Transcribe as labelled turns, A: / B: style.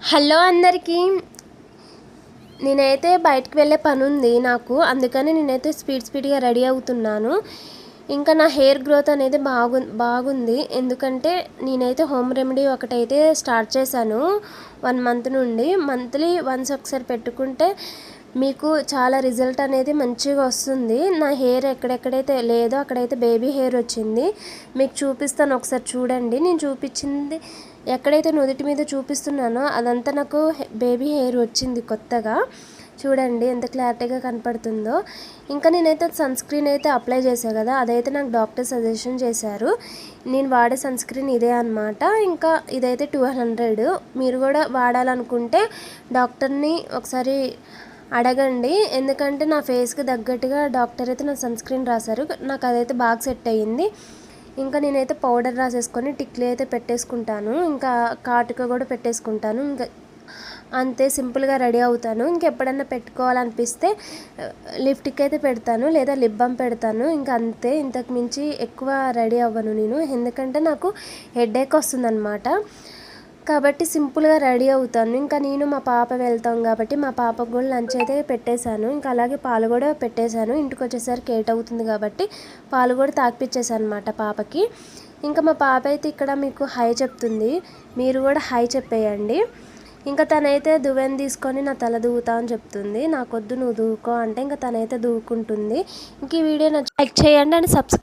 A: Hello అందరికీ. నేనైతే బయటకు వెళ్ళే పని ఉంది నాకు, అందుకని నేనైతే స్పీడ్గా రెడీ అవుతున్నాను. ఇంకా నా హెయిర్ గ్రోత్ అనేది బాగుంది. ఎందుకంటే నేనైతే హోమ్ రెమెడీ ఒకటైతే స్టార్ట్ చేశాను 1 మంత్ నుండి. మంత్లీ వన్స్ ఒకసారి పెట్టుకుంటే మీకు చాలా రిజల్ట్ అనేది మంచిగా వస్తుంది. నా హెయిర్ ఎక్కడెక్కడైతే లేదో అక్కడైతే బేబీ హెయిర్ వచ్చింది. మీకు చూపిస్తాను, ఒకసారి చూడండి. నేను చూపించింది ఎక్కడైతే నుదుటి మీద చూపిస్తున్నానో అదంతా నాకు బేబీ హెయిర్ వచ్చింది కొత్తగా. చూడండి ఎంత క్లారిటీగా కనపడుతుందో. ఇంకా నేనైతే సన్ స్క్రీన్ అయితే అప్లై చేశాను కదా, అదైతే నాకు డాక్టర్ సజెషన్ చేశారు. నేను వాడే సన్ స్క్రీన్ ఇదే అనమాట. ఇంకా ఇదైతే 1200. మీరు కూడా వాడాలనుకుంటే డాక్టర్ని ఒకసారి అడగండి. ఎందుకంటే నా ఫేస్కి తగ్గట్టుగా డాక్టర్ అయితే నా సన్ స్క్రీన్ రాశారు. నాకు అదైతే బాగా సెట్ అయ్యింది. ఇంకా నేనైతే పౌడర్ రాసేసుకొని టిక్లీ అయితే పెట్టేసుకుంటాను. ఇంకా కాటుక కూడా పెట్టేసుకుంటాను. ఇంకా అంతే సింపుల్గా రెడీ అవుతాను. ఇంకెప్పుడన్నా పెట్టుకోవాలనిపిస్తే లిప్స్టిక్ అయితే పెడతాను, లేదా లిప్ బామ్ పెడతాను. ఇంకా అంతే, ఇంతకు మించి ఎక్కువ రెడీ అవ్వను నేను. ఎందుకంటే నాకు హెడేక్ వస్తుందన్నమాట. కాబట్టి సింపుల్గా రెడీ అవుతాను. ఇంకా నేను మా పాప వెళ్తాం కాబట్టి మా పాపకు కూడా లంచ్ అయితే పెట్టేశాను. ఇంకా అలాగే పాలు కూడా పెట్టేశాను. ఇంటికి వచ్చేసరికి 8 అవుతుంది కాబట్టి పాలు కూడా తాగిపించేసాను అనమాట పాపకి. ఇంకా మా పాప అయితే ఇక్కడ మీకు హై చెప్తుంది, మీరు కూడా హై చెప్పేయండి. ఇంకా తనైతే దువ్వెన తీసుకొని నా తల దువ్వుతా అని చెప్తుంది. నాకొద్దు నువ్వు దువ్వుకో అంటే ఇంకా తనైతే దువ్వుకుంటుంది. ఇంక ఈ వీడియో నచ్చి లైక్ చేయండి అండ్ సబ్స్క్రైబ్